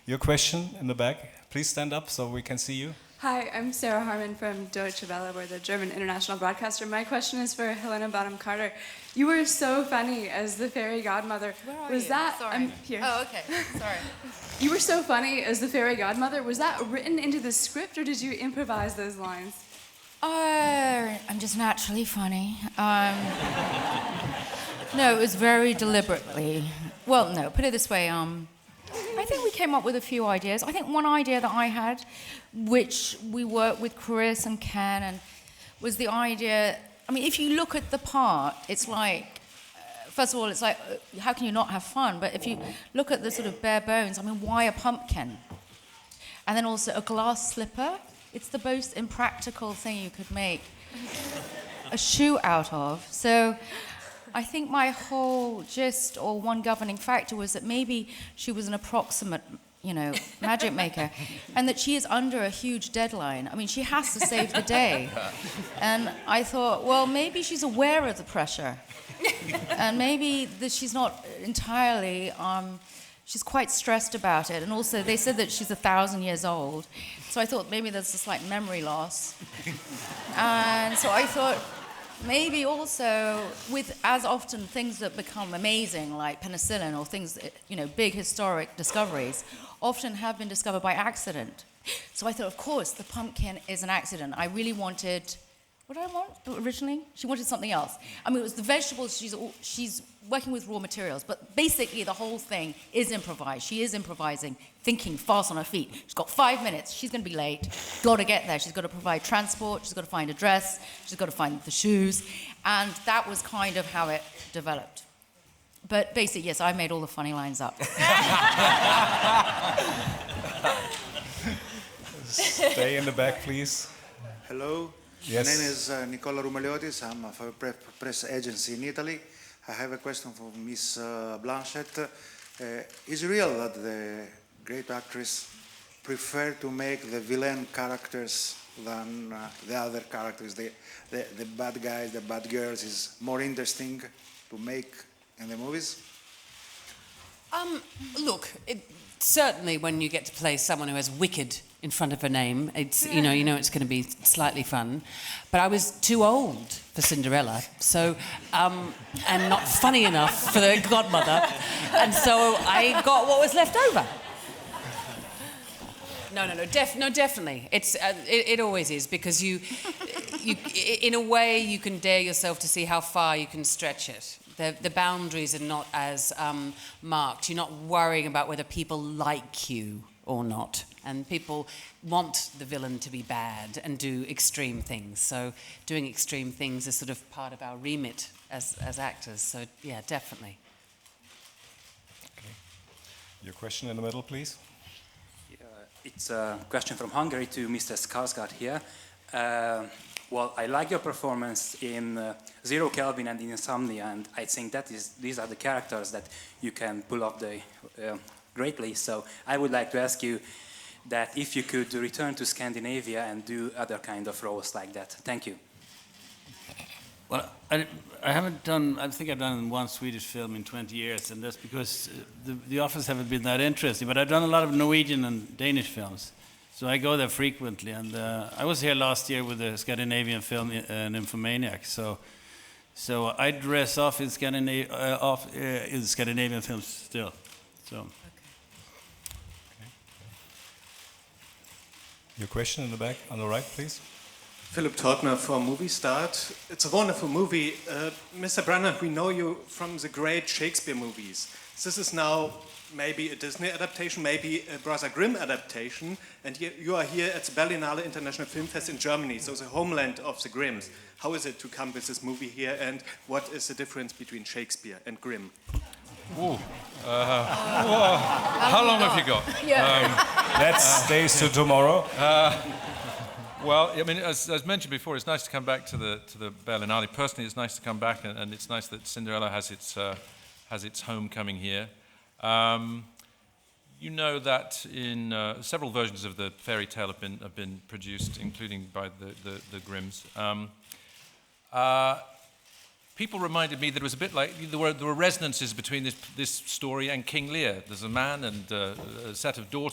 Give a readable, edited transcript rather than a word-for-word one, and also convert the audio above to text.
Your question in the back. Please stand up so we can see you. Hi, I'm Sarah Harmon from Deutsche Welle. We're the German international broadcaster. My question is for Helena Bonham Carter. You were so funny as the fairy godmother. Where are was you? that Sorry. I'm here. Oh, okay. Sorry. You were so funny as the fairy godmother. Was that written into the script or did you improvise those lines? I'm just naturally funny. No, it was very deliberately. Well, no, put it this way. I think we came up with a few ideas. I think one idea that I had, which we worked with Chris and Ken, and was the idea. I mean, if you look at the part, it's like, first of all, it's like, how can you not have fun? But if you look at the sort of bare bones, I mean, why a pumpkin? And then also a glass slipper. It's the most impractical thing you could make a shoe out of. So I think my whole gist, or one governing factor, was that maybe she was an approximate, magic maker, and that she is under a huge deadline. I mean, she has to save the day. And I thought, well, maybe she's aware of the pressure. And maybe that she's not entirely, she's quite stressed about it. And also, they said that she's 1,000 years old. So I thought maybe there's a slight memory loss. And so I thought, maybe also, with as often things that become amazing, like penicillin or things, big historic discoveries, often have been discovered by accident. So I thought, of course, the pumpkin is an accident. I really wanted, what did I want originally? She wanted something else. I mean, it was the vegetables, she's working with raw materials, but basically the whole thing is improvised. She is improvising, thinking fast on her feet. She's got 5 minutes, she's going to be late, got to get there. She's got to provide transport, she's got to find a dress, she's got to find the shoes, and that was kind of how it developed. But basically, yes, I made all the funny lines up. Stay in the back, please. Hello. Yes. My name is Nicola Rumaliotis. I'm from a press agency in Italy. I have a question for Miss Blanchett. Is it real that the great actress prefer to make the villain characters than the other characters? The bad guys, the bad girls is more interesting to make in the movies? Look, certainly when you get to play someone who has wicked in front of her name, it's you know it's going to be slightly fun. But I was too old for Cinderella, so and not funny enough for the godmother, and so I got what was left over. No, definitely. It always is, because you in a way you can dare yourself to see how far you can stretch it. The boundaries are not as marked. You're not worrying about whether people like you or not. And people want the villain to be bad and do extreme things. So doing extreme things is sort of part of our remit as actors. So, yeah, definitely. Okay. Your question in the middle, please. It's a question from Hungary to Mr. Skarsgård here. Well, I like your performance in Zero Kelvin and in Insomnia, and I think these are the characters that you can pull off greatly. So I would like to ask you that if you could return to Scandinavia and do other kind of roles like that. Thank you. Well, I haven't done, I think I've done one Swedish film in 20 years, and that's because the offers haven't been that interesting. But I've done a lot of Norwegian and Danish films, so I go there frequently. And I was here last year with a Scandinavian film, Nymphomaniac. So I dress off in Scandinavian films still. So. Your question in the back, on the right, please. Philip Todner from Movie Start. It's a wonderful movie. Mr. Branagh, we know you from the great Shakespeare movies. This is now maybe a Disney adaptation, maybe a Brother Grimm adaptation, and you are here at the Berlinale International Film Fest in Germany, so the homeland of the Grimms. How is it to come with this movie here, and what is the difference between Shakespeare and Grimm? How long have you got? That's days to tomorrow. Well, I mean, as mentioned before, it's nice to come back to the Berlinale. Personally, it's nice to come back, and it's nice that Cinderella has its homecoming here. You know that in several versions of the fairy tale have been produced, including by the Grimms. People reminded me that it was a bit like there were resonances between this story and King Lear. There's a man and a set of daughters